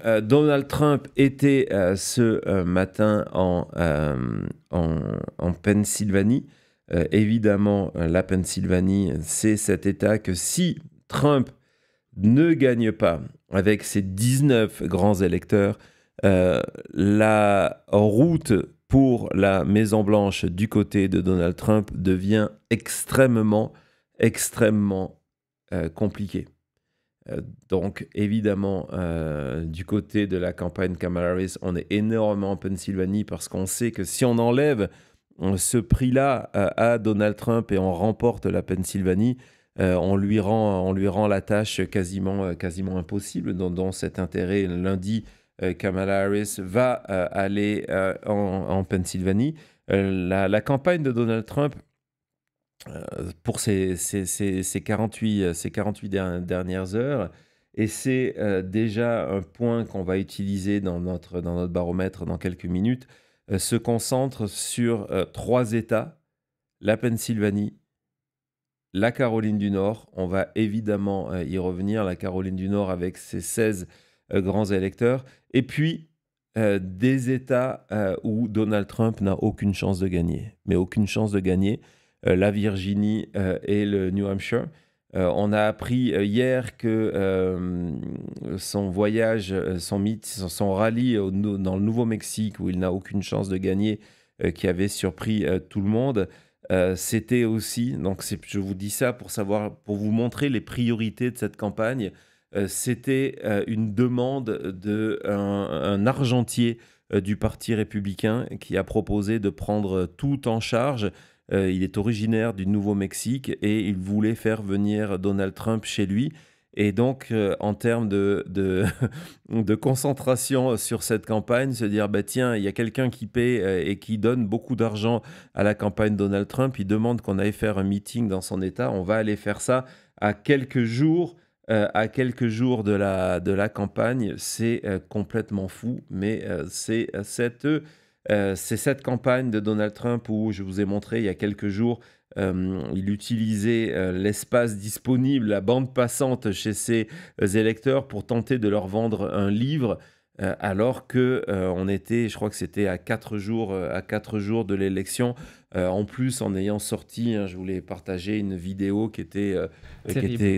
Donald Trump était ce matin en Pennsylvanie. Évidemment, la Pennsylvanie, c'est cet État que si Trump ne gagne pas avec ses 19 grands électeurs, la route pour la Maison-Blanche du côté de Donald Trump devient extrêmement, extrêmement compliquée. Donc, évidemment, du côté de la campagne Kamala Harris, on est énormément en Pennsylvanie parce qu'on sait que si on enlève ce prix-là à Donald Trump et on remporte la Pennsylvanie, on lui rend la tâche quasiment impossible dans cet intérêt. Lundi, Kamala Harris va aller en Pennsylvanie. La campagne de Donald Trump, pour ces 48 dernières heures, et c'est déjà un point qu'on va utiliser dans notre baromètre dans quelques minutes, se concentre sur 3 États, la Pennsylvanie, la Caroline du Nord. On va évidemment y revenir, la Caroline du Nord avec ses 16 grands électeurs, et puis des États où Donald Trump n'a aucune chance de gagner, mais aucune chance de gagner. La Virginie et le New Hampshire. On a appris hier que son voyage, son rallye dans le Nouveau-Mexique, où il n'a aucune chance de gagner, qui avait surpris tout le monde, c'était aussi, donc je vous dis ça pour vous montrer les priorités de cette campagne, c'était une demande d'un argentier du Parti républicain qui a proposé de prendre tout en charge. Il est originaire du Nouveau-Mexique et il voulait faire venir Donald Trump chez lui. Et donc, en termes de concentration sur cette campagne, se dire, bah, tiens, il y a quelqu'un qui paie et qui donne beaucoup d'argent à la campagne Donald Trump, il demande qu'on aille faire un meeting dans son État, on va aller faire ça à quelques jours de la campagne. C'est complètement fou, mais c'est cette campagne de Donald Trump où je vous ai montré il y a quelques jours, il utilisait l'espace disponible, la bande passante chez ses électeurs pour tenter de leur vendre un livre, alors que on était, je crois que c'était à 4 jours de l'élection. En plus, en ayant sorti, je voulais partager une vidéo qui était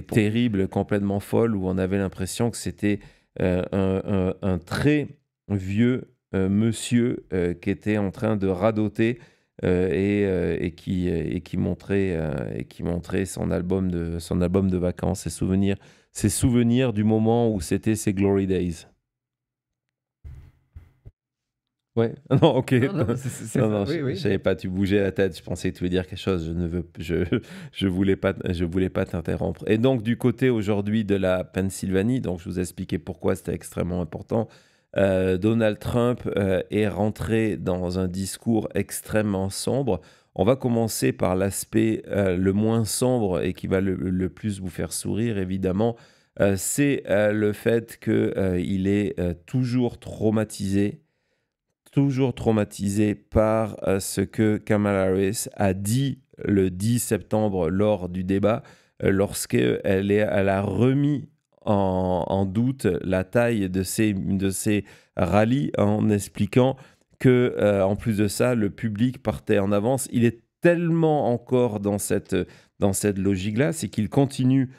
terrible, complètement folle, où on avait l'impression que c'était un très vieux monsieur qui était en train de radoter et qui montrait son album de vacances, ses souvenirs du moment où c'était ses Glory Days. Ouais, non, ok. Non, Non, oui. je savais pas, tu bougeais la tête, je pensais que tu voulais dire quelque chose, je voulais pas t'interrompre. Et donc, du côté aujourd'hui de la Pennsylvanie, donc je vous ai expliqué pourquoi c'était extrêmement important. Donald Trump est rentré dans un discours extrêmement sombre. On va commencer par l'aspect le moins sombre et qui va le plus vous faire sourire, évidemment. C'est le fait qu'il est toujours traumatisé par ce que Kamala Harris a dit le 10 septembre lors du débat, lorsqu'elle a remis en doute la taille de ces rallyes en expliquant que, en plus de ça, le public partait en avance. Il est tellement encore dans cette logique-là, c'est qu'il continue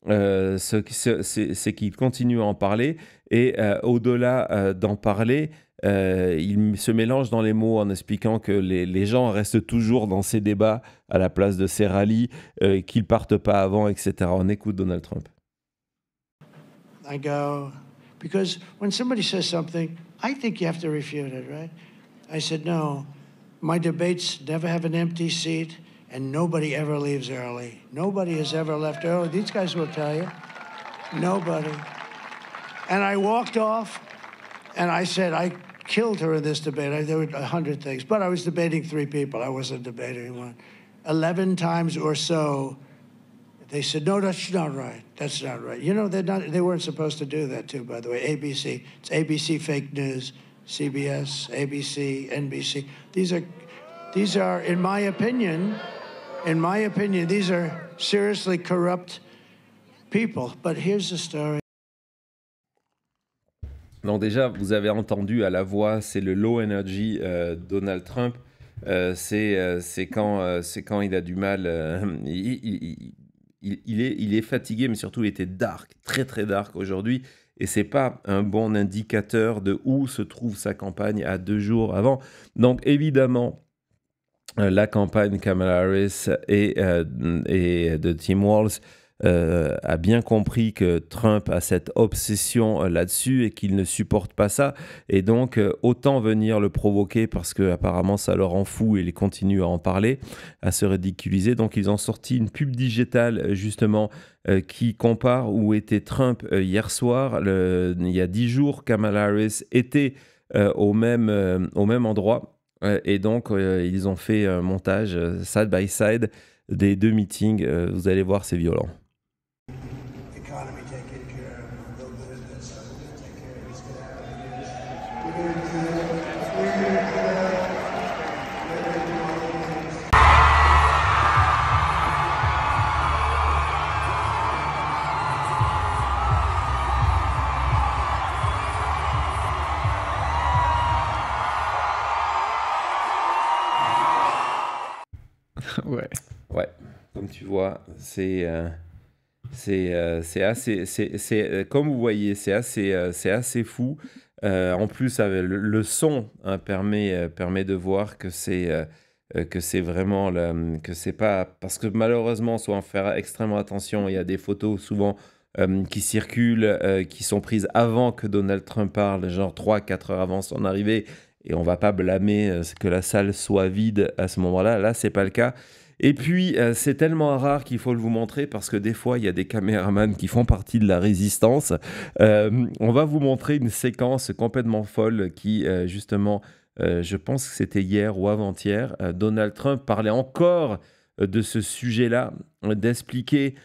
c'est qu'il continue à en parler et au-delà d'en parler, il se mélange dans les mots en expliquant que les gens restent toujours dans ces débats à la place de ces rallyes, qu'ils partent pas avant, etc. On écoute Donald Trump. I go, because when somebody says something, I think you have to refute it, right? I said, no, my debates never have an empty seat, and nobody ever leaves early. Nobody has ever left early. These guys will tell you. Nobody. And I walked off, and I said, I killed her in this debate. There were 100 things, but I was debating 3 people. I wasn't debating one. 11 times or so, they said, no, that's not right. That's not right. You know, they weren't supposed to do that, too, by the way. ABC. It's ABC fake news, CBS, ABC, NBC. These are, in my opinion, these are seriously corrupt people. But here's the story. Donc déjà, vous avez entendu à la voix, c'est le low energy Donald Trump. C'est quand il a du mal. Il est fatigué, mais surtout il était dark, très très dark aujourd'hui. Et c'est pas un bon indicateur de où se trouve sa campagne à 2 jours avant. Donc évidemment, la campagne Kamala Harris et de Tim Walz a bien compris que Trump a cette obsession là-dessus et qu'il ne supporte pas ça. Et donc, autant venir le provoquer parce qu'apparemment ça le rend fou et il continue à en parler, à se ridiculiser. Donc, ils ont sorti une pub digitale justement qui compare où était Trump hier soir. Il y a 10 jours, Kamala Harris était au même endroit. Et donc, ils ont fait un montage side by side des 2 meetings. Vous allez voir, c'est violent. Economy taken care of, a little bit of this, I'm gonna take care of, he's gonna have it. Ouais. Ouais, comme tu vois, c'est assez, comme vous voyez, c'est assez fou. En plus, avec le son hein, permet de voir que c'est vraiment que c'est pas parce que malheureusement, soit en faire extrêmement attention. Il y a des photos souvent qui circulent, qui sont prises avant que Donald Trump parle, genre 3 4 heures avant son arrivée. Et on va pas blâmer que la salle soit vide à ce moment-là. Là, c'est pas le cas. Et puis, c'est tellement rare qu'il faut le vous montrer parce que des fois, il y a des caméramans qui font partie de la résistance. On va vous montrer une séquence complètement folle qui, justement, je pense que c'était hier ou avant-hier, Donald Trump parlait encore de ce sujet-là, d'expliquer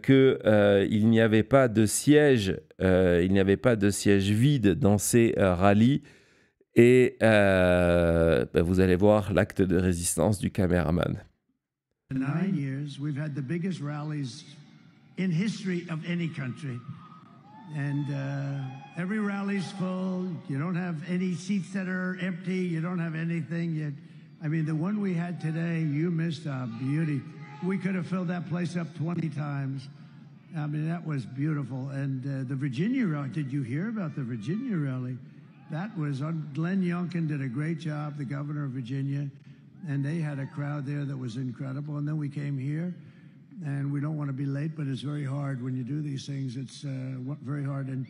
qu'il n'y avait pas de siège, il n'y avait pas de siège vide dans ces rallyes. Et vous allez voir l'acte de résistance du caméraman. In 9 years, we've had the biggest rallies in history of any country. And every rally's full. You don't have any seats that are empty. You don't have anything. I mean, the one we had today, you missed a beauty. We could have filled that place up 20 times. I mean, that was beautiful. And the Virginia rally, did you hear about the Virginia rally? That was, Glenn Youngkin did a great job, the governor of Virginia. And they had a crowd there that was incredible. And then we came here, and we don't want to be late, but it's very hard when you do these things. It's very hard, and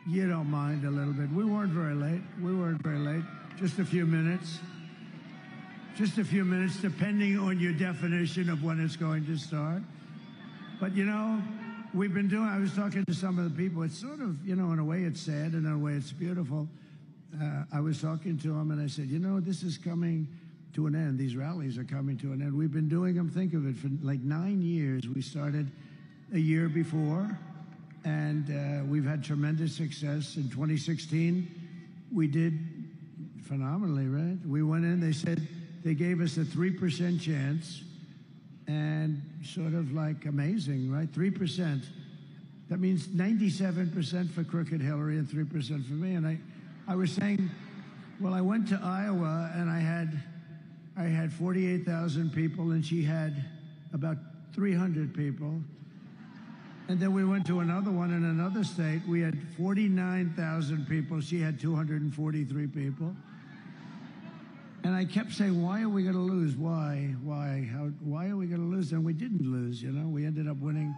you don't mind a little bit. We weren't very late. We weren't very late. Just a few minutes. Just a few minutes, depending on your definition of when it's going to start. But, you know, we've been doing, I was talking to some of the people. It's sort of, you know, in a way it's sad, and in a way it's beautiful. I was talking to them, and I said, you know, this is coming to an end. These rallies are coming to an end. We've been doing them, think of it, for like 9 years. We started a year before, and we've had tremendous success. In 2016, we did phenomenally, right? We went in, they said, they gave us a 3% chance, and sort of like amazing, right? 3%. That means 97% for crooked Hillary and 3% for me. And I was saying, well, I went to Iowa, and I had 48,000 people, and she had about 300 people. And then we went to another one in another state. We had 49,000 people. She had 243 people. And I kept saying, why are we going to lose? Why? Why are we going to lose? And we didn't lose, you know. We ended up winning,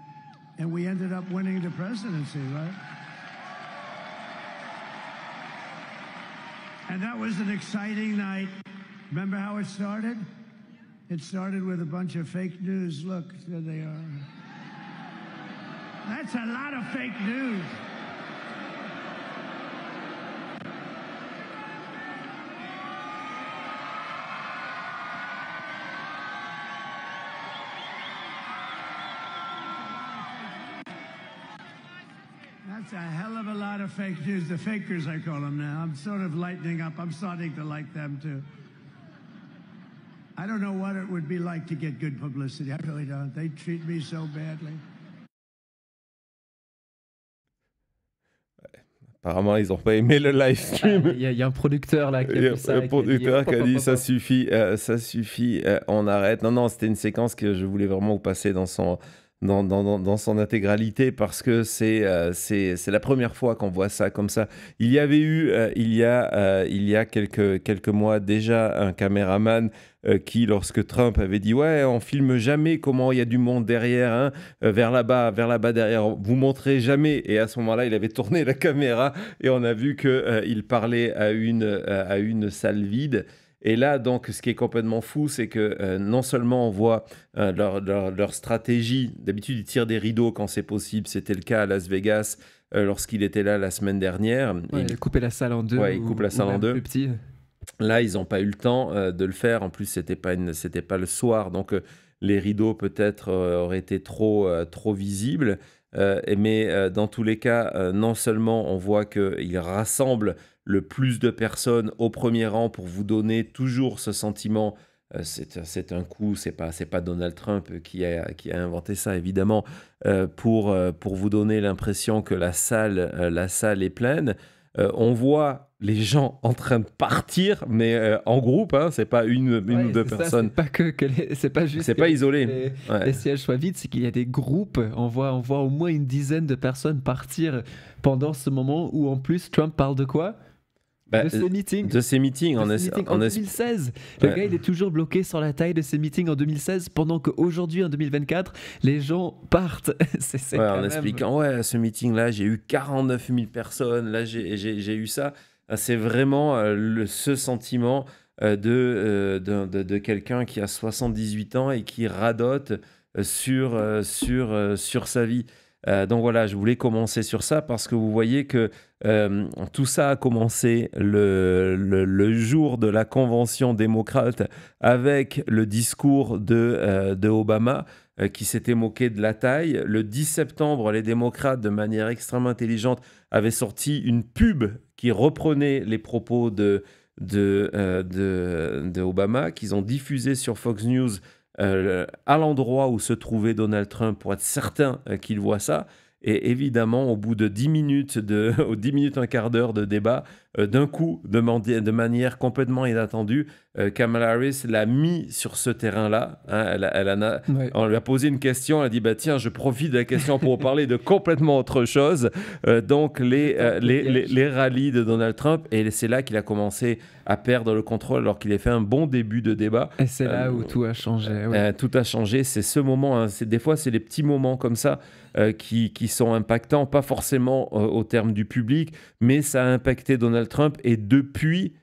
and we ended up winning the presidency, right? And that was an exciting night. Remember how it started? It started with a bunch of fake news. Look, there they are. That's a lot of fake news. That's a hell of a lot of fake news. The fakers, I call them now. I'm sort of lightening up. I'm starting to like them, too. I don't know what it would be like to get good publicity. I really don't. They treat me so badly. apparemment, ils n'ont pas aimé le live stream. Il y a un producteur là qui a vu ça. Un producteur qui a dit ça suffit, on arrête. Non, c'était une séquence que je voulais vraiment vous passer dans son intégralité parce que c'est la première fois qu'on voit ça comme ça. Il y avait eu, il y a quelques mois déjà, un caméraman qui, lorsque Trump avait dit « Ouais, on filme jamais comment il y a du monde derrière, hein, vers là-bas derrière, vous montrez jamais ». Et à ce moment-là, il avait tourné la caméra et on a vu qu'il parlait à une salle vide. Et là, donc, ce qui est complètement fou, c'est que non seulement on voit leur stratégie, d'habitude ils tirent des rideaux quand c'est possible, c'était le cas à Las Vegas lorsqu'il était là la semaine dernière. Ouais, il coupait la salle en deux. Ouais, il coupe la salle en deux. Plus petit. Là, ils n'ont pas eu le temps de le faire. En plus, c'était pas le soir, donc les rideaux peut-être auraient été trop visibles. Mais dans tous les cas, non seulement on voit qu'ils rassemblent le plus de personnes au premier rang pour vous donner toujours ce sentiment. C'est un coup, c'est pas Donald Trump qui a inventé ça, évidemment, pour vous donner l'impression que la salle est pleine. On voit les gens en train de partir, mais en groupe, hein, c'est pas une ou deux personnes. C'est pas juste. C'est pas isolé. Les sièges soient vides, c'est qu'il y a des groupes. On voit au moins une dizaine de personnes partir pendant ce moment où en plus Trump parle de quoi? De ces meetings. En 2016. Le gars, il est toujours bloqué sur la taille de ces meetings en 2016, pendant qu'aujourd'hui, en 2024, les gens partent. En expliquant, ce meeting-là, j'ai eu 49 000 personnes, là, j'ai eu ça. C'est vraiment ce sentiment de quelqu'un qui a 78 ans et qui radote sur sa vie. Donc voilà, je voulais commencer sur ça parce que vous voyez que tout ça a commencé le jour de la convention démocrate avec le discours de Obama qui s'était moqué de la taille. Le 10 septembre, les démocrates, de manière extrêmement intelligente, avaient sorti une pub qui reprenait les propos de Obama, qu'ils ont diffusé sur Fox News à l'endroit où se trouvait Donald Trump pour être certain qu'il voit ça. Et évidemment, au bout de 10 minutes, un quart d'heure de débat, d'un coup, de manière complètement inattendue, Kamala Harris l'a mis sur ce terrain-là. Hein, on lui a posé une question, elle a dit « Tiens, je profite de la question pour parler de complètement autre chose. » Donc, les rallyes de Donald Trump, et c'est là qu'il a commencé à perdre le contrôle alors qu'il a fait un bon début de débat. Et c'est là où tout a changé. Tout a changé, c'est ce moment. Hein, des fois, c'est les petits moments comme ça qui sont impactants, pas forcément au terme du public, mais ça a impacté Donald Trump. Et depuis,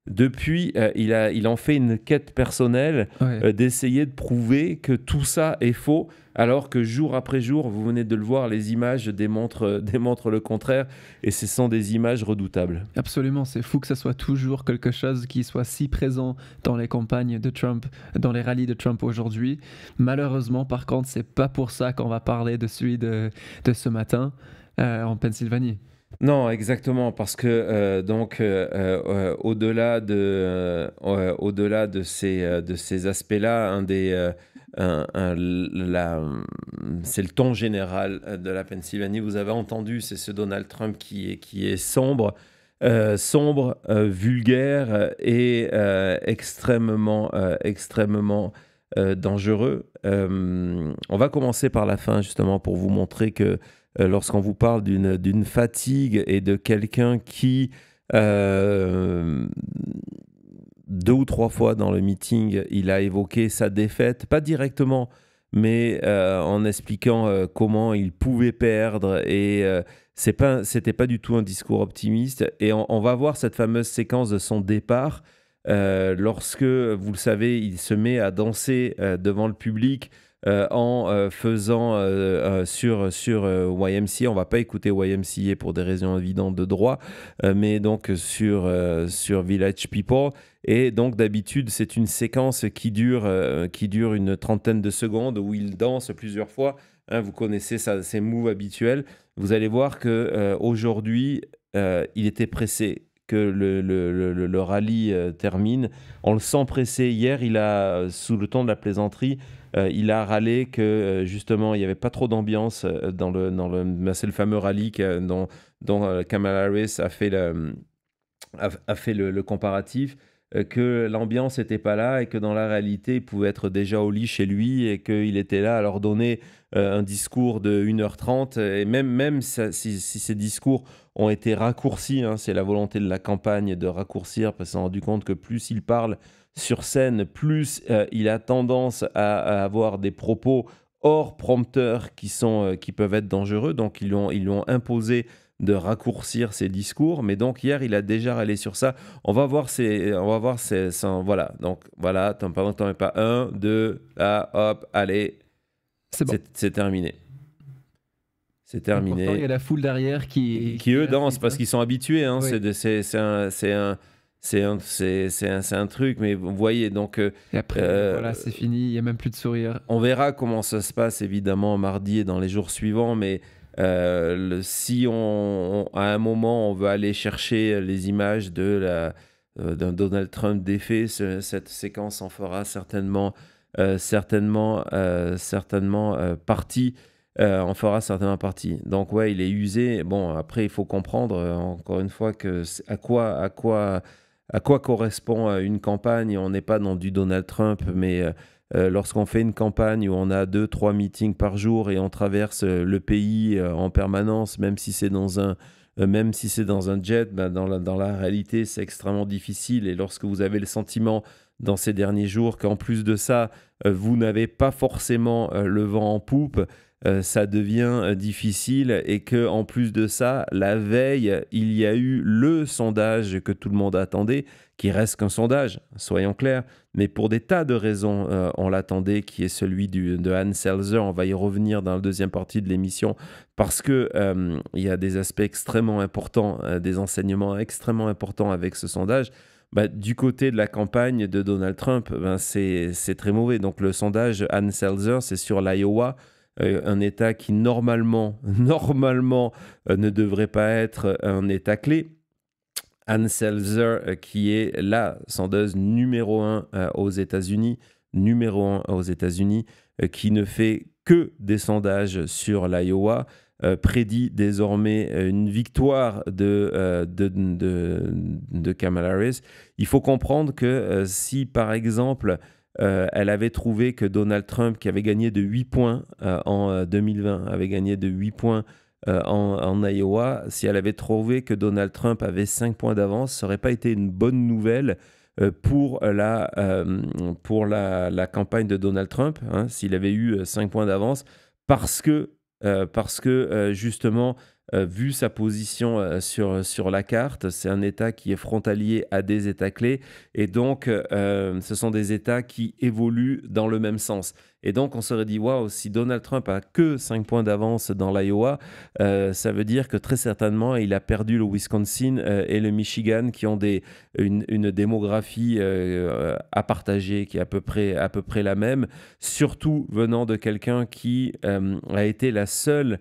il en fait une quête personnelle d'essayer de prouver que tout ça est faux, alors que jour après jour, vous venez de le voir, les images démontrent le contraire, et ce sont des images redoutables. Absolument, c'est fou que ça soit toujours quelque chose qui soit si présent dans les campagnes de Trump, dans les rallyes de Trump aujourd'hui. Malheureusement, par contre, c'est pas pour ça qu'on va parler de celui de ce matin en Pennsylvanie. Non, exactement, parce que au-delà de ces aspects-là, c'est le ton général de la Pennsylvanie. Vous avez entendu, c'est ce Donald Trump qui est sombre, vulgaire et extrêmement dangereux. On va commencer par la fin, justement, pour vous montrer que lorsqu'on vous parle d'une fatigue et de quelqu'un qui, 2 ou 3 fois dans le meeting, il a évoqué sa défaite, pas directement, mais en expliquant comment il pouvait perdre, et c'était pas du tout un discours optimiste. Et on va voir cette fameuse séquence de son départ, lorsque, vous le savez, il se met à danser devant le public, en faisant sur YMCA. On va pas écouter YMCA pour des raisons évidentes de droit, mais donc sur Village People. Et donc d'habitude, c'est une séquence qui dure une trentaine de secondes, où il danse plusieurs fois. Hein, vous connaissez ses moves habituels. Vous allez voir que aujourd'hui, il était pressé que le rallye termine. On le sent pressé. Hier, il a, sous le ton de la plaisanterie, il a râlé que justement il n'y avait pas trop d'ambiance c'est le fameux rallye dont dont Kamala Harris a fait le comparatif, que l'ambiance n'était pas là et que dans la réalité, il pouvait être déjà au lit chez lui et qu'il était là à leur donner un discours de 1h30. Et même si ces discours ont été raccourcis, hein, c'est la volonté de la campagne de raccourcir, parce qu'on s'est rendu compte que plus il parle sur scène, plus il a tendance à avoir des propos hors prompteur qui peuvent être dangereux. Donc, ils lui ont imposé de raccourcir ses discours, mais donc hier il a déjà râlé sur ça. On va voir voilà, donc voilà, t'en mets pas 1, 2, là, hop, allez, c'est bon. C'est terminé. C'est terminé. Pourtant, il y a la foule derrière qui eux dansent parce qu'ils sont habitués, hein. Oui. C'est un truc, mais vous voyez, donc... Et après, voilà, c'est fini, il n'y a même plus de sourire. On verra comment ça se passe, évidemment, mardi et dans les jours suivants, mais si à un moment, on veut aller chercher les images d'un Donald Trump défait, cette séquence en fera certainement partie. On fera certainement partie. Donc, ouais, il est usé. Bon, après, il faut comprendre, encore une fois, à quoi correspond une campagne. On n'est pas dans du Donald Trump, mais lorsqu'on fait une campagne où on a 2-3 meetings par jour et on traverse le pays en permanence, même si c'est dans un jet, ben dans la réalité, c'est extrêmement difficile. Et lorsque vous avez le sentiment dans ces derniers jours qu'en plus de ça, vous n'avez pas forcément le vent en poupe, ça devient difficile, et qu'en plus de ça, la veille, il y a eu le sondage que tout le monde attendait, qui reste qu'un sondage, soyons clairs, mais pour des tas de raisons, on l'attendait, qui est celui de Ann Selzer. On va y revenir dans la deuxième partie de l'émission, parce qu'il y a des aspects extrêmement importants, des enseignements extrêmement importants avec ce sondage. Du côté de la campagne de Donald Trump, c'est très mauvais. Donc le sondage Ann Selzer, c'est sur l'Iowa, un État qui normalement ne devrait pas être un État clé. Ann Selzer, qui est la sondeuse numéro 1 aux États-Unis, qui ne fait que des sondages sur l'Iowa, prédit désormais une victoire de Kamala Harris. Il faut comprendre que si, par exemple, elle avait trouvé que Donald Trump, qui avait gagné de 8 points en 2020, avait gagné de 8 points en Iowa, si elle avait trouvé que Donald Trump avait 5 points d'avance, ça n'aurait pas été une bonne nouvelle pour la campagne de Donald Trump, hein, s'il avait eu 5 points d'avance, parce que justement, vu sa position sur la carte, c'est un État qui est frontalier à des États clés, et donc ce sont des États qui évoluent dans le même sens. Et donc on se serait dit, waouh, si Donald Trump a que 5 points d'avance dans l'Iowa, ça veut dire que très certainement il a perdu le Wisconsin et le Michigan, qui ont une démographie à partager, qui est à peu près la même, surtout venant de quelqu'un qui a été le seul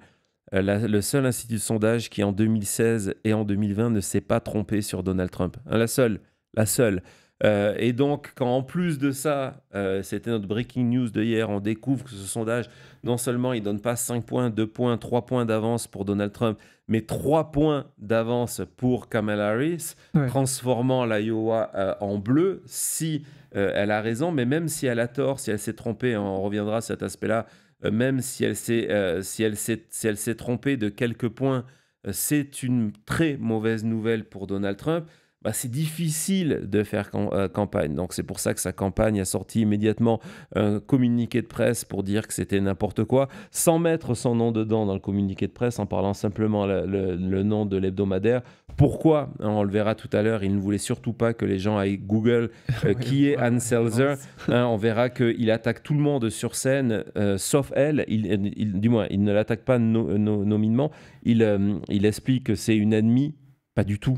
institut de sondage qui en 2016 et en 2020 ne s'est pas trompé sur Donald Trump. Hein, la seule. Et donc, quand en plus de ça, c'était notre breaking news de hier, on découvre que ce sondage, non seulement il ne donne pas 5 points, 2 points, 3 points d'avance pour Donald Trump, mais 3 points d'avance pour Kamala Harris, transformant l'Iowa en bleu, si elle a raison, mais même si elle a tort, si elle s'est trompée, on reviendra à cet aspect-là, même si elle s'est trompée de quelques points, c'est une très mauvaise nouvelle pour Donald Trump. C'est difficile de faire campagne. Donc c'est pour ça que sa campagne a sorti immédiatement un communiqué de presse pour dire que c'était n'importe quoi, sans mettre son nom dedans dans le communiqué de presse, en parlant simplement le nom de l'hebdomadaire. Pourquoi ? On le verra tout à l'heure, il ne voulait surtout pas que les gens aillent Google qui est Ann Selzer. On verra qu'il attaque tout le monde sur scène, sauf elle. Du moins, il ne l'attaque pas nominement. Il explique que c'est une ennemie. Pas du tout.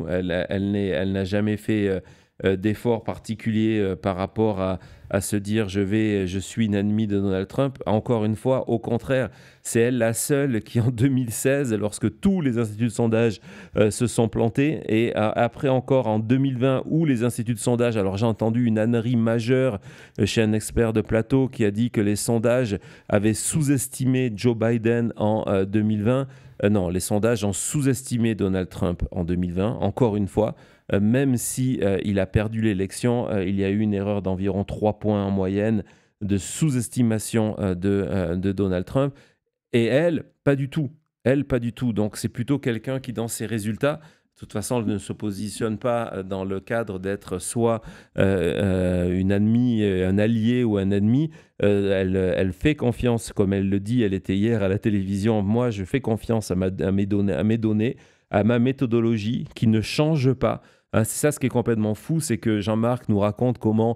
Elle n'a jamais fait d'efforts particuliers par rapport à se dire je suis une ennemie de Donald Trump. Encore une fois, au contraire, c'est elle la seule qui en 2016, lorsque tous les instituts de sondage se sont plantés, et après encore en 2020 où les instituts de sondage, alors j'ai entendu une ânerie majeure chez un expert de plateau qui a dit que les sondages avaient sous-estimé Joe Biden en 2020. Non, les sondages ont sous-estimé Donald Trump en 2020, encore une fois. Même si il a perdu l'élection, il y a eu une erreur d'environ 3 points en moyenne de sous-estimation de Donald Trump. Et elle, pas du tout. Elle, pas du tout. Donc, c'est plutôt quelqu'un qui, dans ses résultats, de toute façon, elle ne se positionne pas dans le cadre d'être soit une ennemie, un allié ou un ennemi. Elle fait confiance, comme elle le dit, elle était hier à la télévision. Moi, je fais confiance à mes données, à ma méthodologie qui ne change pas. C'est ça ce qui est complètement fou, c'est que Jean-Marc nous raconte comment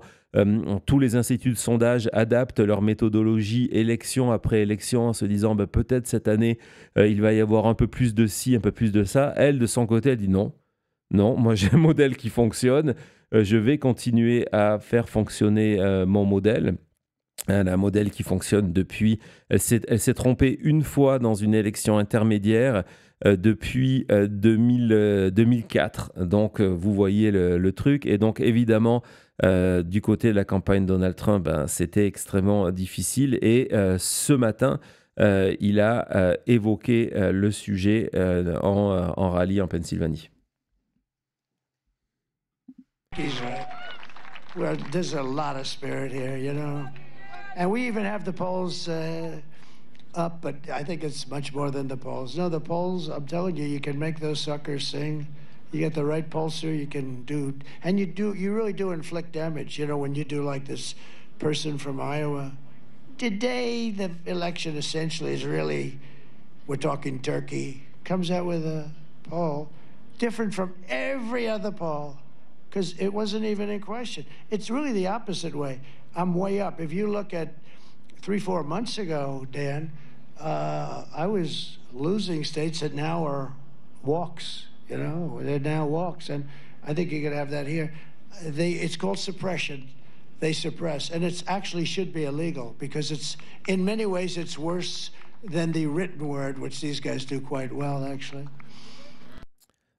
tous les instituts de sondage adaptent leur méthodologie élection après élection en se disant peut-être cette année, il va y avoir un peu plus de ci, un peu plus de ça. Elle, de son côté, elle dit non, moi j'ai un modèle qui fonctionne, je vais continuer à faire fonctionner mon modèle. Elle a un modèle qui fonctionne depuis... Elle s'est trompée une fois dans une élection intermédiaire depuis 2004. Donc, vous voyez le truc. Et donc, évidemment, du côté de la campagne Donald Trump, c'était extrêmement difficile. Et ce matin, il a évoqué le sujet en rallye en Pennsylvanie. He's right. Well, there's a lot of spirit here, you know. And we even have the polls up, but I think it's much more than the polls. No, the polls, I'm telling you, you can make those suckers sing. You get the right pollster, you can do, and you really do inflict damage, you know, when you do like this person from Iowa. Today, the election essentially is really, we're talking Turkey, comes out with a poll different from every other poll because it wasn't even in question. It's really the opposite way. I'm way up. If you look at 3-4 months ago, Dan, I was losing states that now are walks, you know, they're now walks. And I think you're going to have that here. It's called suppression. They suppress. And it actually should be illegal because it's, in many ways, it's worse than the written word, which these guys do quite well, actually.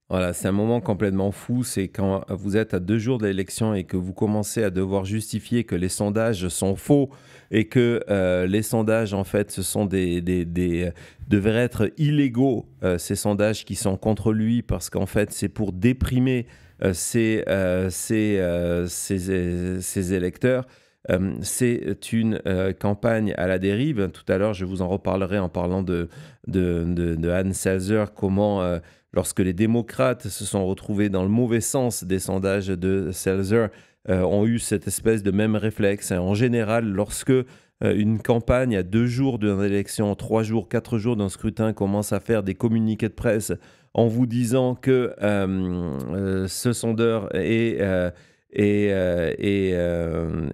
Voilà, c'est un moment complètement fou, c'est quand vous êtes à 2 jours de l'élection et que vous commencez à devoir justifier que les sondages sont faux et que les sondages, en fait, ce sont devraient être illégaux, ces sondages qui sont contre lui, parce qu'en fait, c'est pour déprimer ses électeurs. C'est une campagne à la dérive. Tout à l'heure, je vous en reparlerai en parlant de Ann Selzer, comment... lorsque les démocrates se sont retrouvés dans le mauvais sens des sondages de Selzer, ont eu cette espèce de même réflexe. En général, lorsque une campagne à 2 jours d'une élection, 3 jours, 4 jours d'un scrutin commence à faire des communiqués de presse en vous disant que ce sondeur est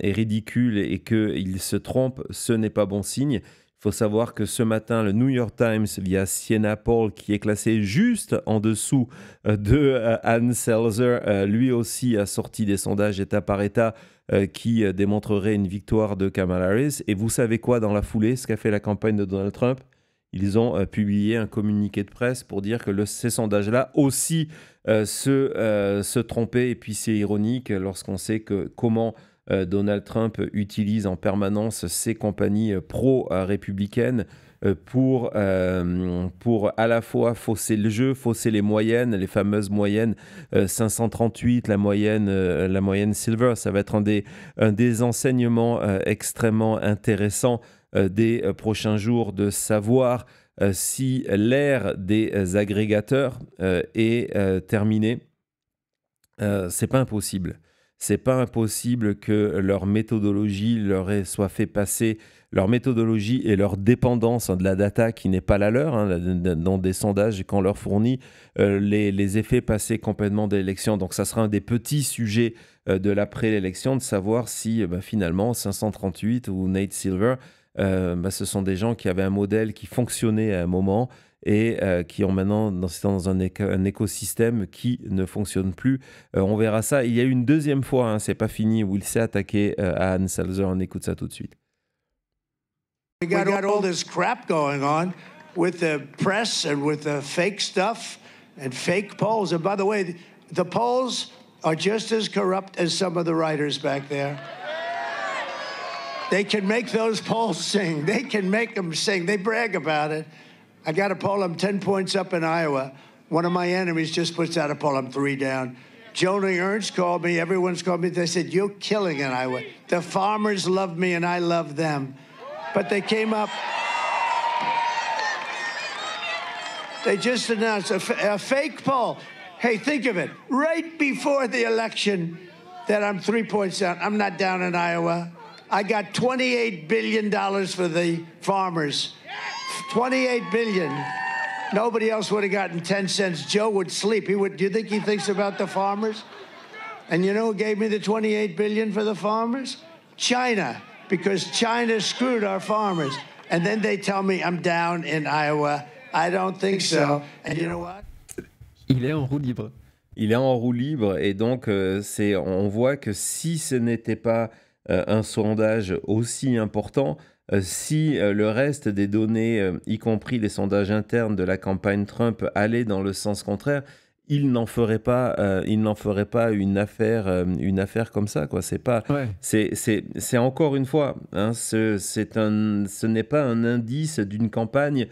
ridicule et qu'il se trompe, ce n'est pas bon signe. Il faut savoir que ce matin, le New York Times, via Siena Poll, qui est classé juste en dessous de Ann Selzer, lui aussi a sorti des sondages État par État qui démontreraient une victoire de Kamala Harris. Et vous savez quoi dans la foulée, ce qu'a fait la campagne de Donald Trump? Ils ont publié un communiqué de presse pour dire que ces sondages-là aussi se trompaient. Et puis c'est ironique lorsqu'on sait comment... Donald Trump utilise en permanence ses compagnies pro-républicaines pour à la fois fausser le jeu, fausser les moyennes, les fameuses moyennes 538, la moyenne Silver. Ça va être un des enseignements extrêmement intéressants des prochains jours, de savoir si l'ère des agrégateurs est terminée. C'est pas impossible. C'est pas impossible que leur méthodologie leur soit fait passer, leur méthodologie et leur dépendance de la data qui n'est pas la leur, dans des sondages qu'on leur fournit, les effets passés complètement de l'élection. Donc ça sera un des petits sujets de l'après-l'élection, de savoir si finalement 538 ou Nate Silver, ce sont des gens qui avaient un modèle qui fonctionnait à un moment et qui ont maintenant dans un écosystème qui ne fonctionne plus. On verra ça. Il y a eu une deuxième fois, hein, c'est pas fini, où il s'est attaqué à Ann Selzer. On écoute ça tout de suite. We got all this crap going on with the press and with the fake stuff and fake polls. And by the way, the polls are just as corrupt as some of the writers back there. They can make those polls sing. They can make them sing. They brag about it. I got a poll, I'm 10 points up in Iowa. One of my enemies just puts out a poll, I'm 3 down. Joni Ernst called me, everyone's called me. They said, you're killing in Iowa. The farmers love me and I love them. But they came up, they just announced a fake poll. Hey, think of it, right before the election that I'm 3 points down. I'm not down in Iowa. I got $28 billion for the farmers. $28 billion. Nobody else would have gotten 10 cents. Joe would sleep. Do you think he thinks about the farmers? And you know who gave me the $28 billion for the farmers? China. Because China screwed our farmers. And then they tell me I'm down in Iowa. I don't think so. And you know what? Il est en roue libre. Il est en roue libre et donc on voit que si ce n'était pas un sondage aussi important, si le reste des données, y compris les sondages internes de la campagne Trump, allaient dans le sens contraire, il n'en ferait pas une affaire comme ça, quoi. C'est pas, Ouais. c'est encore une fois, hein, ce n'est pas un indice d'une campagne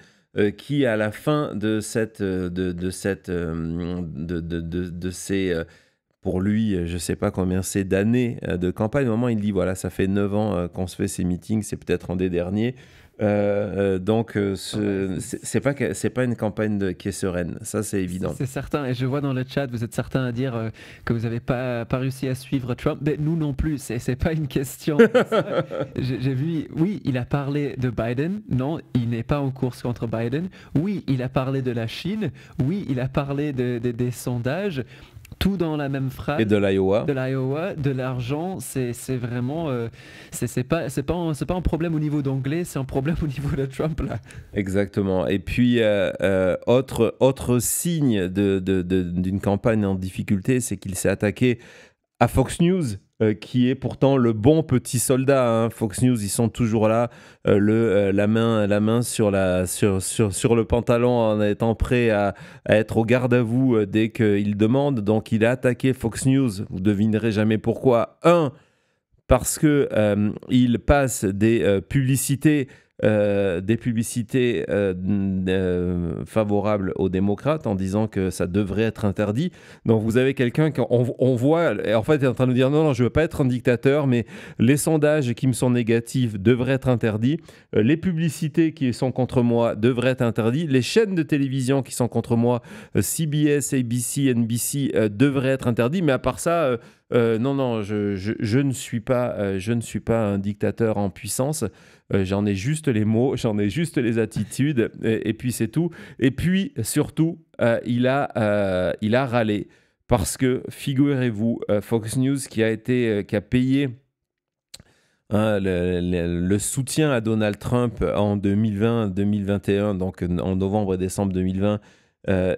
qui, à la fin de ces pour lui, je ne sais pas combien c'est d'années de campagne. Au moment, il dit, voilà, ça fait 9 ans qu'on se fait ces meetings, c'est peut-être un des derniers. Donc, c'est pas une campagne qui est sereine, ça c'est évident. C'est certain, et je vois dans le chat, vous êtes certains à dire que vous n'avez pas réussi à suivre Trump, mais nous non plus, c'est pas une question. J'ai vu, oui, il a parlé de Biden, non, il n'est pas en course contre Biden, oui, il a parlé de la Chine, oui, il a parlé des sondages, tout dans la même phrase. Et de l'Iowa. De l'argent, c'est vraiment... c'est pas un problème au niveau d'anglais, c'est un problème au niveau de Trump, là. Exactement. Et puis, autre signe d'une campagne en difficulté, c'est qu'il s'est attaqué à Fox News, qui est pourtant le bon petit soldat, hein. Fox News, ils sont toujours là, la main sur le pantalon en étant prêt à être au garde à vous dès qu'il demande. Donc il a attaqué Fox News, vous devinerez jamais pourquoi. Parce que il passe des publicités favorables aux démocrates en disant que ça devrait être interdit. Donc vous avez quelqu'un qu'on voit, en fait, est en train de dire non, je veux pas être un dictateur, mais les sondages qui me sont négatifs devraient être interdits, les publicités qui sont contre moi devraient être interdites, les chaînes de télévision qui sont contre moi, CBS, ABC, NBC, devraient être interdits, mais à part ça, non, je ne suis pas un dictateur en puissance. J'en ai juste les mots, j'en ai juste les attitudes, et puis c'est tout. Et puis surtout, il a râlé parce que, figurez-vous, Fox News qui a payé le soutien à Donald Trump en 2020-2021, donc en novembre et décembre 2020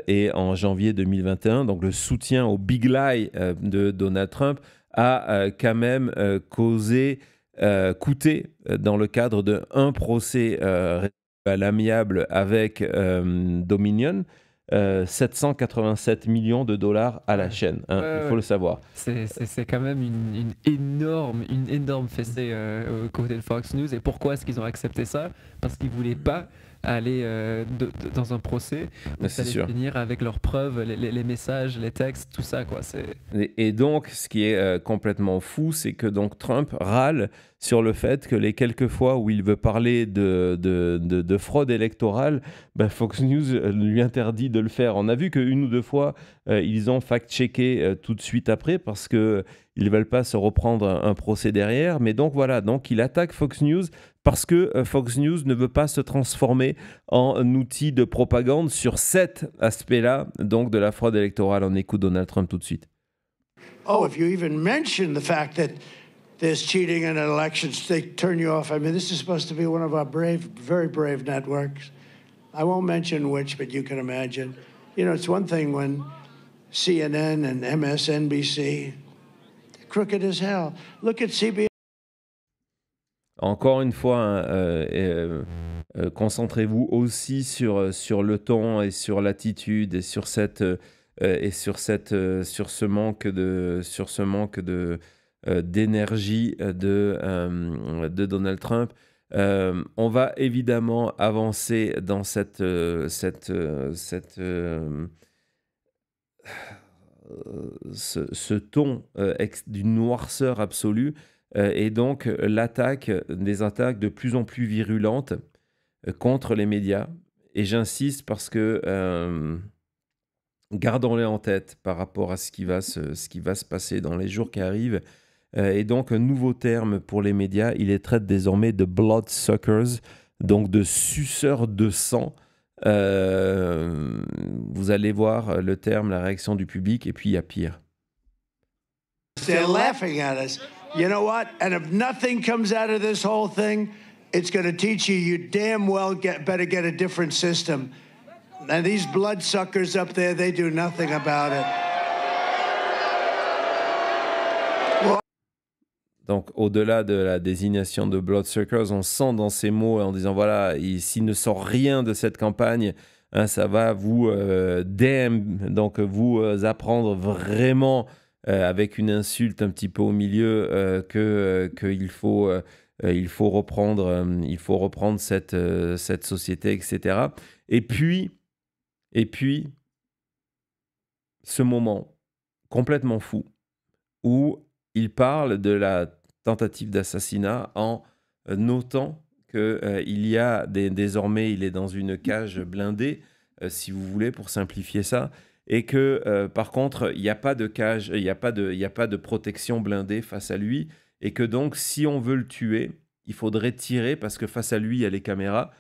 et en janvier 2021, donc le soutien au Big Lie de Donald Trump a quand même coûté, dans le cadre d'un procès à l'amiable avec Dominion, 787 millions de dollars à la chaîne, hein, il faut le savoir. C'est quand même une énorme fessée au côté de Fox News. Et pourquoi est-ce qu'ils ont accepté ça? Parce qu'ils ne voulaient pas aller dans un procès. C'est sûr. Finir avec leurs preuves, les messages, les textes, tout ça, quoi. Et donc, ce qui est complètement fou, c'est que donc Trump râle sur le fait que les quelques fois où il veut parler de fraude électorale, Fox News lui interdit de le faire. On a vu qu'une ou deux fois, ils ont fact-checké tout de suite après parce qu'ils ne veulent pas se reprendre un procès derrière. Mais donc voilà, donc il attaque Fox News parce que Fox News ne veut pas se transformer en outil de propagande sur cet aspect-là, donc de la fraude électorale. On écoute Donald Trump tout de suite. Oh, if you even mention the fact that there's cheating in elections, they turn you off. I mean, this is supposed to be one of our brave, very brave networks. I won't mention which, but you can imagine. You know, it's one thing when CNN and MSNBC, they're crooked as hell. Look at CBS. Encore une fois, hein, concentrez-vous aussi sur le ton et sur l'attitude et sur ce manque d'énergie de Donald Trump. On va évidemment avancer dans ce ton d'une noirceur absolue. Et donc des attaques de plus en plus virulentes contre les médias. Et j'insiste parce que gardons-les en tête par rapport à ce qui va se passer dans les jours qui arrivent. Et donc un nouveau terme pour les médias, il les traite désormais de bloodsuckers, donc de suceurs de sang. Vous allez voir le terme, la réaction du public, et puis il y a pire. They're laughing at us. You know what? And if nothing comes out of this whole thing, it's going to teach you you damn well better get a different system. And these bloodsuckers up there, they do nothing about it. Donc, au-delà de la désignation de bloodsuckers, on sent dans ces mots en disant, voilà, s'il ne sort rien de cette campagne, hein, ça va vous donc vous apprendre vraiment avec une insulte un petit peu au milieu qu'il faut reprendre cette société, etc. Et puis, ce moment complètement fou où il parle de la tentative d'assassinat en notant qu'il y a désormais, il est dans une cage blindée, si vous voulez, pour simplifier ça, et que par contre, il n'y a pas de cage, il n'y a pas de protection blindée face à lui, et que donc, si on veut le tuer, il faudrait tirer, parce que face à lui, il y a les caméras,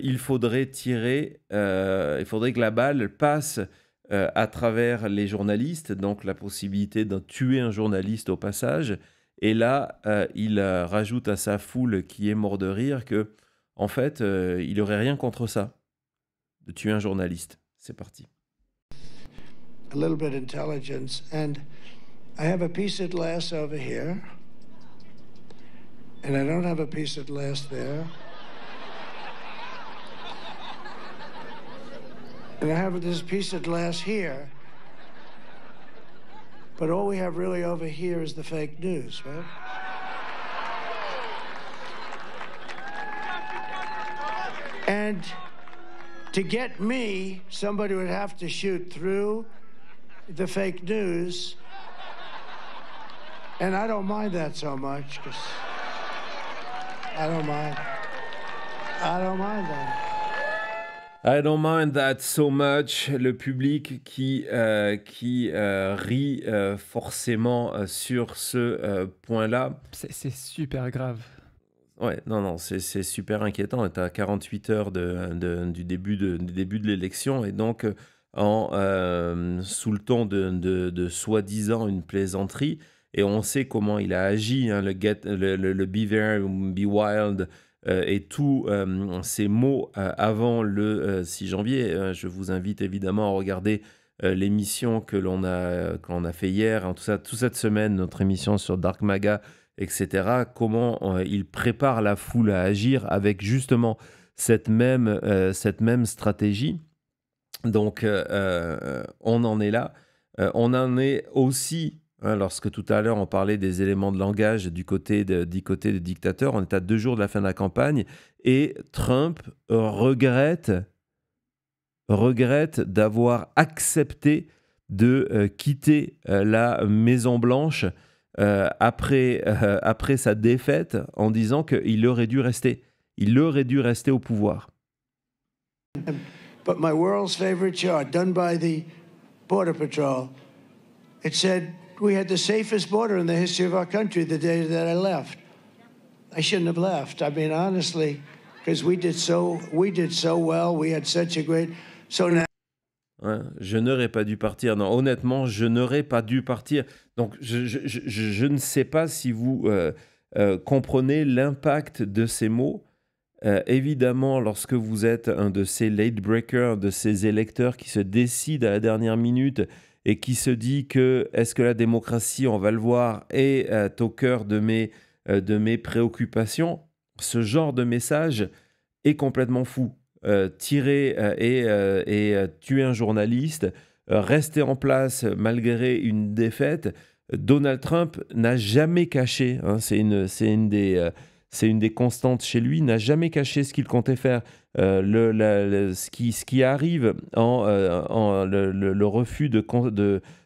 il faudrait tirer, il faudrait que la balle passe à travers les journalistes, donc la possibilité de tuer un journaliste au passage. Et là, il rajoute à sa foule qui est mort de rire que, en fait, il n'aurait rien contre ça, de tuer un journaliste. C'est parti. A little bit of intelligence, and I have a piece of glass over here, and I don't have a piece of glass there. And I have this piece of glass here. But all we have really over here is the fake news, right? And to get me, somebody would have to shoot through the fake news. And I don't mind that so much, because I don't mind that. I don't mind that so much. Le public qui rit forcément sur ce point-là. C'est super grave. Ouais, non, c'est super inquiétant. On est à 48 heures du début de l'élection, et donc sous le ton de soi-disant une plaisanterie, et on sait comment il a agi, hein, le Be There, Be Wild, et tous ces mots avant le 6 janvier. Je vous invite évidemment à regarder l'émission que l'on a fait hier, hein, toute cette semaine, notre émission sur Dark Maga, etc. Comment il prépare la foule à agir avec justement cette même stratégie. Donc, on en est là. On en est aussi... lorsque tout à l'heure on parlait des éléments de langage du côté des dictateurs, on est à 2 jours de la fin de la campagne, et Trump regrette d'avoir accepté de quitter la Maison-Blanche après sa défaite, en disant qu'il aurait dû rester. Il aurait dû rester au pouvoir. But my world's favorite chart, done by the Border Patrol, it said we had the safest border in the history of our country the day that I left. I shouldn't have left. I mean, honestly, because we did so well. We had such a great. So now. Ouais, je n'aurais pas dû partir. Non, honnêtement, je n'aurais pas dû partir. Donc, je ne sais pas si vous comprenez l'impact de ces mots. Évidemment, lorsque vous êtes un de ces late breakers, de ces électeurs qui se décident à la dernière minute et qui se dit que est-ce que la démocratie, on va le voir, est au cœur de mes préoccupations, ce genre de message est complètement fou. Tirer et tuer un journaliste, rester en place malgré une défaite, Donald Trump n'a jamais caché, hein, c'est une des constantes chez lui, n'a jamais caché ce qu'il comptait faire. Ce qui arrive le refus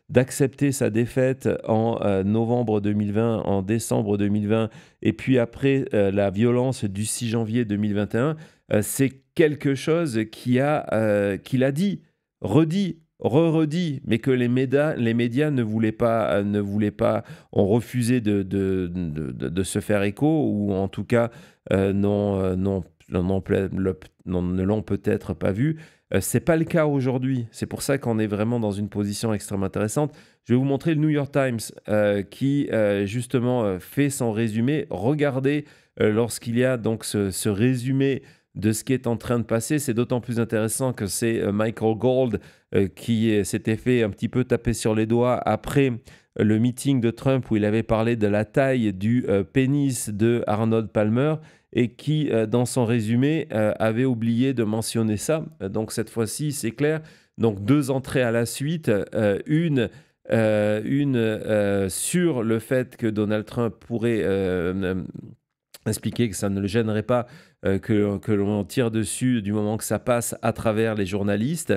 d'accepter sa défaite en novembre 2020, en décembre 2020, et puis après la violence du 6 janvier 2021, c'est quelque chose qu'il a dit, redit, redit, mais que les médias ne voulaient pas, ont refusé de se faire écho, ou en tout cas ne l'ont peut-être pas vu. C'est pas le cas aujourd'hui. C'est pour ça qu'on est vraiment dans une position extrêmement intéressante. Je vais vous montrer le New York Times qui justement fait son résumé. Regardez lorsqu'il y a donc ce résumé de ce qui est en train de passer. C'est d'autant plus intéressant que c'est Michael Gold qui s'était fait un petit peu taper sur les doigts après le meeting de Trump où il avait parlé de la taille du pénis de Arnold Palmer et qui, dans son résumé, avait oublié de mentionner ça. Donc cette fois-ci, c'est clair. Donc 2 entrées à la suite, une sur le fait que Donald Trump pourrait expliquer que ça ne le gênerait pas que l'on tire dessus du moment que ça passe à travers les journalistes.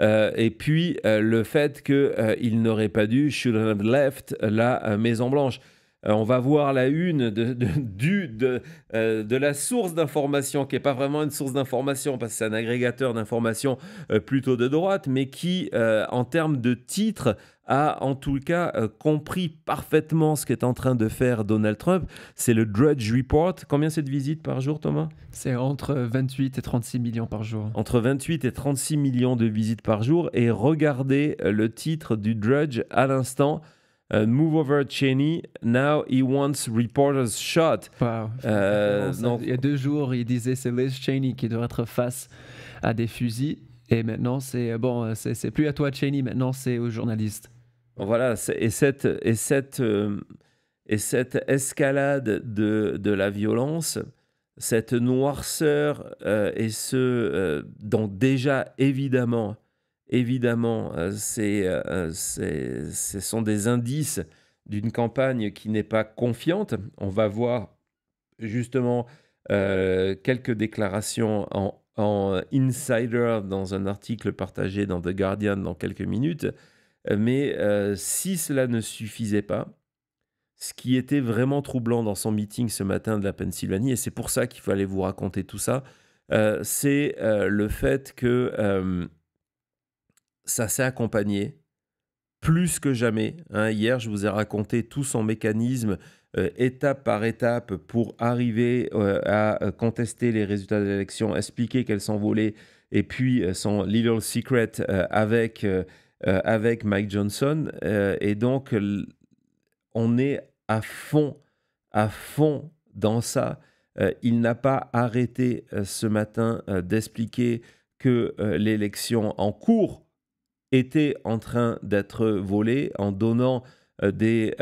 Et puis le fait qu'il n'aurait pas dû, should have left, la Maison-Blanche. On va voir la une de la source d'information, qui n'est pas vraiment une source d'information, parce que c'est un agrégateur d'informations plutôt de droite, mais qui, en termes de titre, a en tout cas compris parfaitement ce qu'est en train de faire Donald Trump. C'est le Drudge Report. Combien c'est de visites par jour, Thomas ? C'est entre 28 et 36 millions par jour. Entre 28 et 36 millions de visites par jour. Et regardez le titre du Drudge à l'instant. Move over Cheney, now he wants reporters shot. Wow. Il y a 2 jours, il disait c'est Liz Cheney qui doit être face à des fusils. Et maintenant, c'est plus à toi, Cheney, maintenant c'est aux journalistes. Voilà, et cette escalade de la violence, cette noirceur, donc déjà évidemment, ce sont des indices d'une campagne qui n'est pas confiante. On va voir justement quelques déclarations en insider dans un article partagé dans The Guardian dans quelques minutes. Mais si cela ne suffisait pas, ce qui était vraiment troublant dans son meeting ce matin de la Pennsylvanie, et c'est pour ça qu'il fallait vous raconter tout ça, c'est le fait que ça s'est accompagné plus que jamais. Hein. Hier, je vous ai raconté tout son mécanisme étape par étape pour arriver à contester les résultats de l'élection, expliquer qu'elles sont volées, et puis son little secret avec Mike Johnson. Et donc, on est à fond dans ça. Il n'a pas arrêté ce matin d'expliquer que l'élection en cours était en train d'être volée en donnant des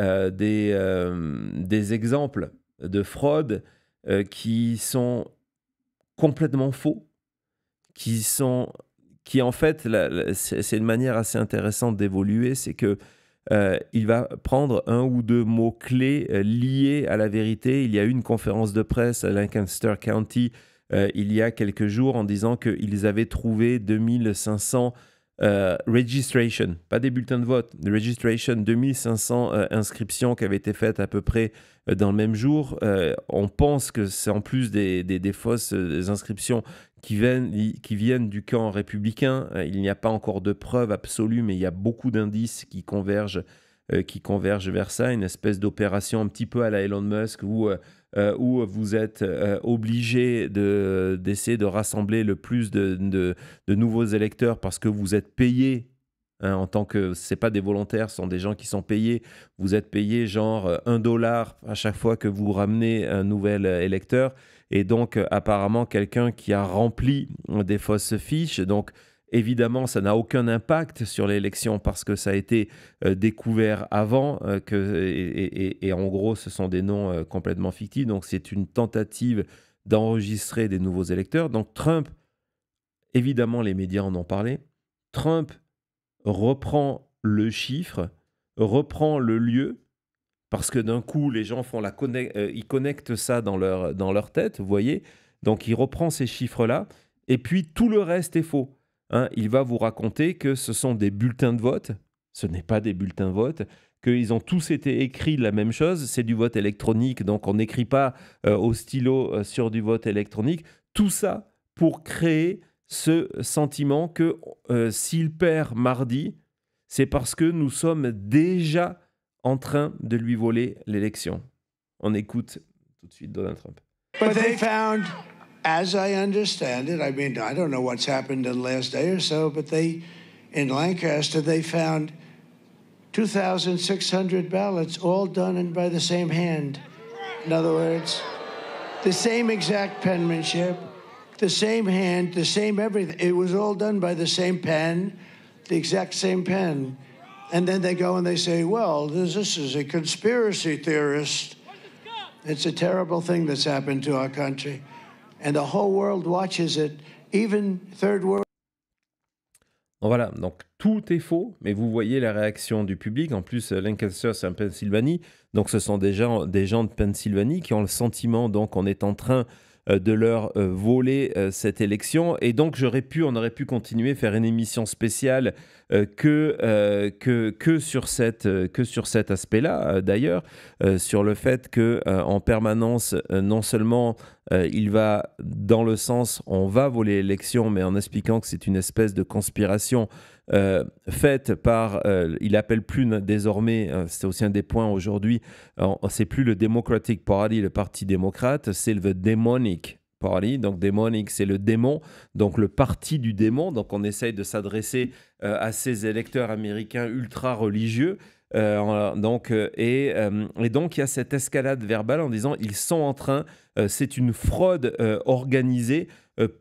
exemples de fraude qui sont complètement faux, qui en fait, c'est une manière assez intéressante d'évoluer, c'est que il va prendre 1 ou 2 mots-clés liés à la vérité. Il y a eu une conférence de presse à Lancaster County il y a quelques jours en disant qu'ils avaient trouvé 2500 registration, pas des bulletins de vote, registration, 2500 inscriptions qui avaient été faites à peu près dans le même jour. On pense que c'est en plus des fausses inscriptions qui viennent du camp républicain. Il n'y a pas encore de preuves absolues, mais il y a beaucoup d'indices qui convergent vers ça, une espèce d'opération un petit peu à la Elon Musk où vous êtes obligé d'essayer de rassembler le plus de nouveaux électeurs parce que vous êtes payé hein, en tant que c'est pas des volontaires, ce sont des gens qui sont payés. Vous êtes payé genre $1 à chaque fois que vous ramenez un nouvel électeur. Et donc, apparemment, quelqu'un qui a rempli des fausses fiches. Donc, évidemment, ça n'a aucun impact sur l'élection parce que ça a été découvert avant. Et en gros, ce sont des noms complètement fictifs. Donc, c'est une tentative d'enregistrer des nouveaux électeurs. Donc, Trump, évidemment, les médias en ont parlé. Trump reprend le chiffre, reprend le lieu, parce que d'un coup, les gens ils connectent ça dans leur tête, vous voyez. Donc, il reprend ces chiffres-là, et puis tout le reste est faux. Hein. Il va vous raconter que ce sont des bulletins de vote. Ce n'est pas des bulletins de vote. Qu'ils ont tous été écrits la même chose. C'est du vote électronique, donc on n'écrit pas au stylo sur du vote électronique. Tout ça pour créer ce sentiment que s'il perd mardi, c'est parce que nous sommes déjà en train de lui voler l'élection. On écoute tout de suite Donald Trump. But they found, as I understand it, I mean, I don't know what's happened in the last day or so, but in Lancaster, they found 2,600 ballots, all done by the same hand. In other words, the same exact penmanship, the same hand, the same everything. It was all done by the same pen, the exact same pen. And then they go and they say, well, this is a conspiracy theorist. It's a terrible thing that's happened to our country. And the whole world watches it, even third world. Voilà, donc tout est faux, mais vous voyez la réaction du public. En plus, Lancaster, c'est en Pennsylvanie. Donc ce sont des gens de Pennsylvanie qui ont le sentiment donc qu'on est en train de leur voler cette élection. Et donc, on aurait pu continuer, faire une émission spéciale que sur cet aspect-là, d'ailleurs, sur le fait qu'en permanence, non seulement il va dans le sens on va voler l'élection, mais en expliquant que c'est une espèce de conspiration faite par, il appelle plus désormais, c'est aussi un des points aujourd'hui, c'est plus le Democratic Party, le parti démocrate, c'est le Demonic Party. Donc Demonic, c'est le démon, donc le parti du démon. Donc on essaye de s'adresser à ces électeurs américains ultra religieux. Donc il y a cette escalade verbale en disant ils sont en train, c'est une fraude organisée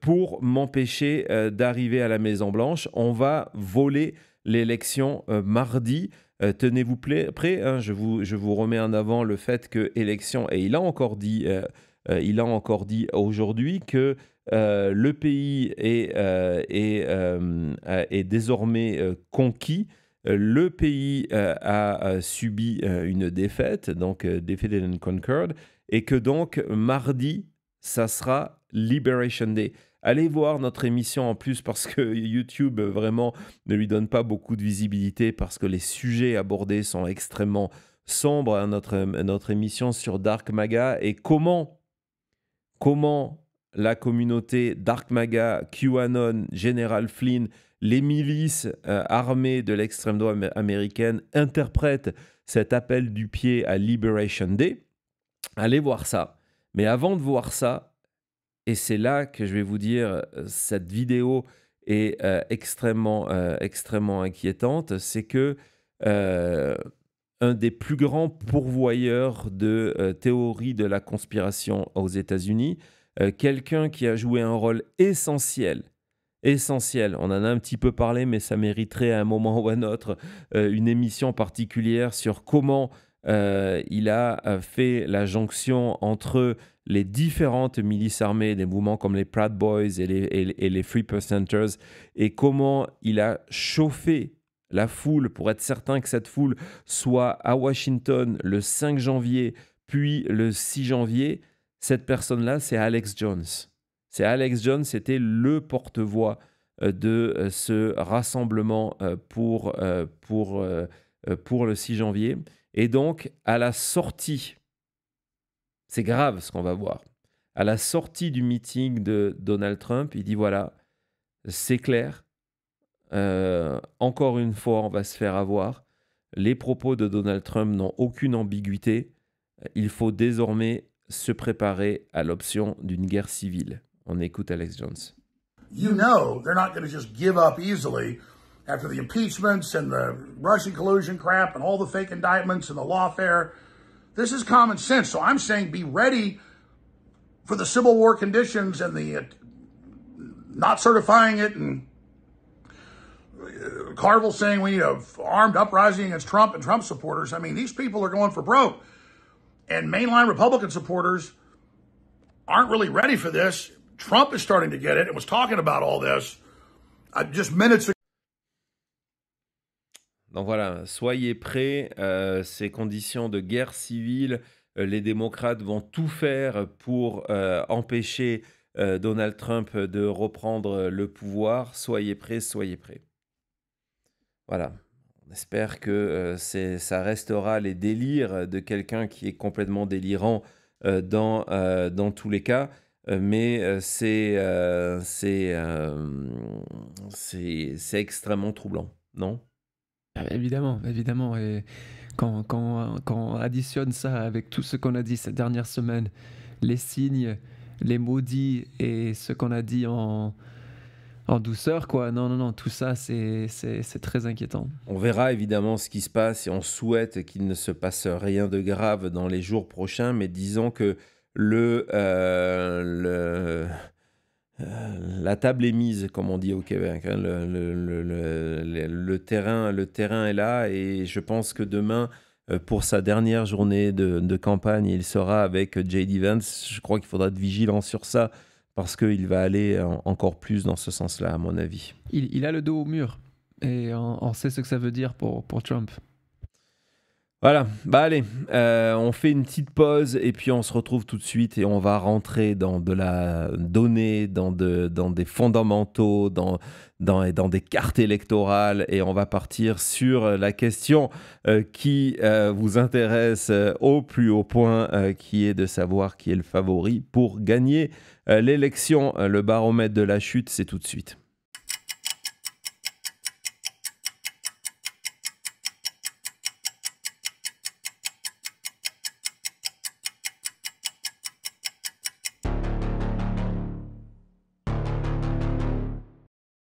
pour m'empêcher d'arriver à la Maison Blanche. On va voler l'élection mardi. Tenez-vous prêts, hein, je vous remets en avant le fait que élection, et il a encore dit aujourd'hui que le pays est désormais conquis. Le pays a subi une défaite, donc Defeated and Conquered, et que donc mardi, ça sera Liberation Day. Allez voir notre émission en plus parce que YouTube vraiment ne lui donne pas beaucoup de visibilité parce que les sujets abordés sont extrêmement sombres. Hein, notre émission sur Dark Maga et comment la communauté Dark Maga, QAnon, General Flynn, les milices armées de l'extrême droite américaine interprètent cet appel du pied à Liberation Day. Allez voir ça. Mais avant de voir ça, et c'est là que je vais vous dire, cette vidéo est extrêmement inquiétante, c'est que un des plus grands pourvoyeurs de théories de la conspiration aux États-Unis, quelqu'un qui a joué un rôle essentiel, on en a un petit peu parlé, mais ça mériterait à un moment ou à un autre une émission particulière sur comment il a fait la jonction entre les différentes milices armées, des mouvements comme les Proud Boys et les Free Percenters, et comment il a chauffé la foule pour être certain que cette foule soit à Washington le 5 janvier, puis le 6 janvier. Cette personne-là, c'est Alex Jones. C'était le porte-voix de ce rassemblement pour le 6 janvier. Et donc, à la sortie, c'est grave ce qu'on va voir, à la sortie du meeting de Donald Trump, il dit voilà, c'est clair, encore une fois, on va se faire avoir. Les propos de Donald Trump n'ont aucune ambiguïté. Il faut désormais se préparer à l'option d'une guerre civile. On écoute Alex Jones. You know they're not going to just give up easily after the impeachments and the Russian collusion crap and all the fake indictments and the lawfare. This is common sense. So I'm saying be ready for the Civil War conditions and the not certifying it, and Carville saying we need an armed uprising against Trump and Trump supporters. I mean, these people are going for broke. And mainline Republican supporters aren't really ready for this. Trump is starting to get it and was talking about all this just minutes ago. Donc voilà, soyez prêts, ces conditions de guerre civile, les démocrates vont tout faire pour empêcher Donald Trump de reprendre le pouvoir. Soyez prêts, soyez prêts. Voilà, on espère que ça restera les délires de quelqu'un qui est complètement délirant dans tous les cas. Mais c'est extrêmement troublant, non? Évidemment, évidemment. Et quand on additionne ça avec tout ce qu'on a dit ces dernières semaines, les signes, les maudits et ce qu'on a dit en douceur, quoi. Non, tout ça, c'est très inquiétant. On verra évidemment ce qui se passe et on souhaite qu'il ne se passe rien de grave dans les jours prochains, mais disons que la table est mise, comme on dit au Québec. Hein. Le terrain est là et je pense que demain, pour sa dernière journée de campagne, il sera avec J.D. Vance. Je crois qu'il faudra être vigilant sur ça parce qu'il va aller encore plus dans ce sens-là, à mon avis. Il a le dos au mur et on sait ce que ça veut dire pour Trump. Voilà, bah allez, on fait une petite pause et puis on se retrouve tout de suite et on va rentrer dans de la donnée, dans des fondamentaux, dans des cartes électorales et on va partir sur la question qui vous intéresse au plus haut point, qui est de savoir qui est le favori pour gagner l'élection. Le baromètre de la chute, c'est tout de suite.